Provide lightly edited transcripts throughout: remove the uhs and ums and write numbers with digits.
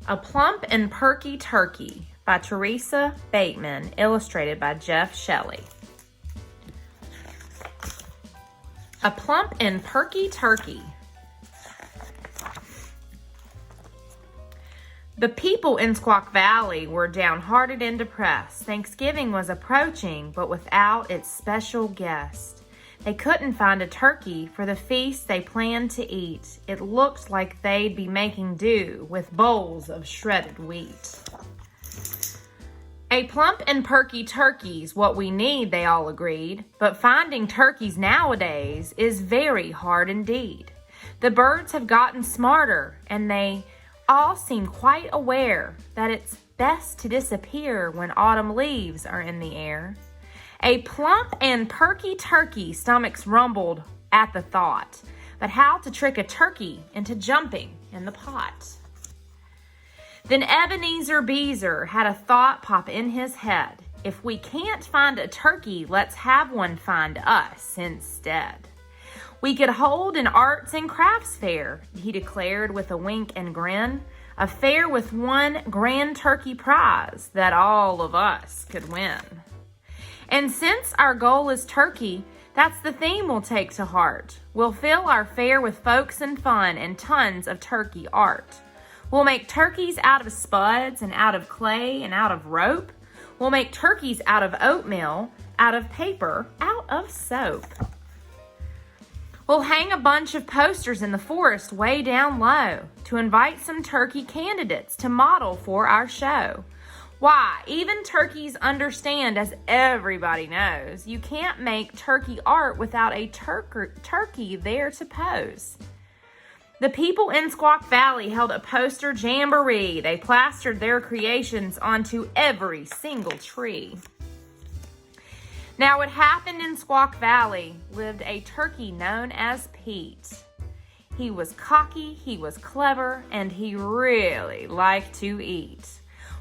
A Plump and Perky Turkey by Teresa, Bateman, illustrated by Shelly. A Plump and Perky Turkey. The people in Squaw Valley were downhearted and depressed. Thanksgiving was approaching, but without its special guest. They couldn't find a turkey for the feast they planned to eat. It looked like they'd be making do with bowls of shredded wheat. A plump and perky turkey's what we need, they all agreed. But finding turkeys nowadays is very hard indeed. The birds have gotten smarter, and they all seem quite aware that it's best to disappear when autumn leaves are in the air. A plump and perky turkey stomachs rumbled at the thought, but how to trick a turkey into jumping in the pot. Then Ebenezer Beezer had a thought pop in his head. If we can't find a turkey, let's have one find us instead. We could hold an arts and crafts fair, he declared with a wink and grin. A fair with one grand turkey prize that all of us could win. And since our goal is turkey, that's the theme we'll take to heart. We'll fill our fair with folks and fun and tons of turkey art. We'll make turkeys out of spuds and out of clay and out of rope. We'll make turkeys out of oatmeal, out of paper, out of soap. We'll hang a bunch of posters in the forest way down low to invite some turkey candidates to model for our show. Why, even turkeys understand, as everybody knows, you can't make turkey art without a turkey there to pose. The people in Squaw Valley held a poster jamboree. They plastered their creations onto every single tree. Now, what happened in Squaw Valley lived a turkey known as Pete. He was cocky, he was clever, and he really liked to eat.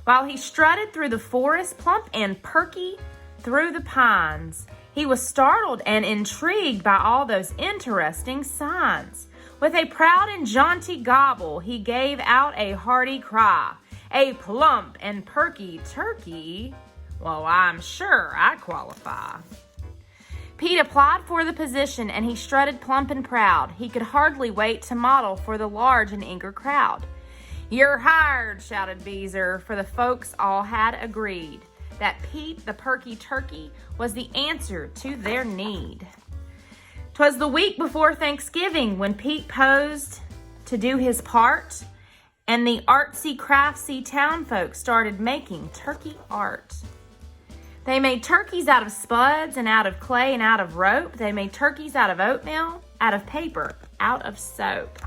While he strutted through the forest, plump and perky through the pines, he was startled and intrigued by all those interesting signs. With a proud and jaunty gobble, he gave out a hearty cry. A plump and perky turkey? Well, I'm sure I qualify. Pete applied for the position, and he strutted plump and proud. He could hardly wait to model for the large and eager crowd. "You're hired," shouted Beezer, for the folks all had agreed that Pete the perky turkey was the answer to their need. 'Twas the week before Thanksgiving when Pete posed to do his part, and the artsy craftsy town folks started making turkey art. They made turkeys out of spuds and out of clay and out of rope. They made turkeys out of oatmeal, out of paper, out of soap.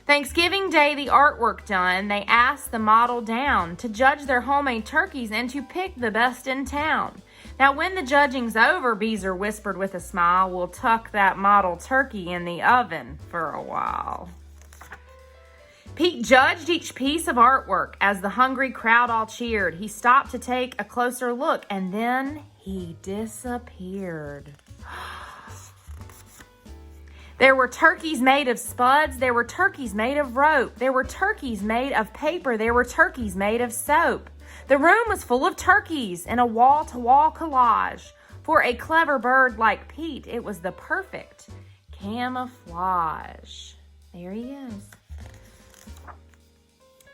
Thanksgiving Day, the artwork done, they asked the model down to judge their homemade turkeys and to pick the best in town. Now, when the judging's over, Beezer whispered with a smile, we'll tuck that model turkey in the oven for a while. Pete judged each piece of artwork as the hungry crowd all cheered. He stopped to take a closer look, and then he disappeared. There were turkeys made of spuds. There were turkeys made of rope. There were turkeys made of paper. There were turkeys made of soap. The room was full of turkeys in a wall-to-wall collage. For a clever bird like Pete, it was the perfect camouflage. There he is.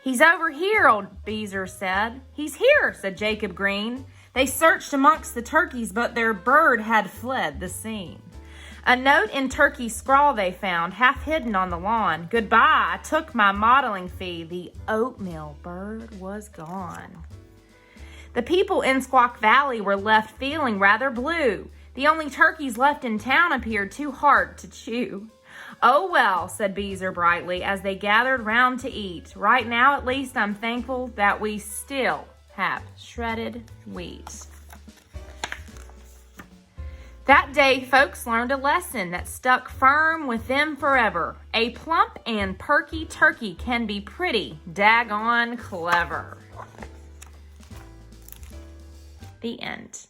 "He's over here," old Beezer said. "He's here," said Jacob Green. They searched amongst the turkeys, but their bird had fled the scene. A note in turkey scrawl they found, half hidden on the lawn. "Goodbye, I took my modeling fee." The oatmeal bird was gone. The people in Squaw Valley were left feeling rather blue. The only turkeys left in town appeared too hard to chew. "Oh well," said Beezer brightly as they gathered round to eat. "Right now, at least, I'm thankful that we still have shredded wheat." That day, folks learned a lesson that stuck firm with them forever. A plump and perky turkey can be pretty daggone clever. The end.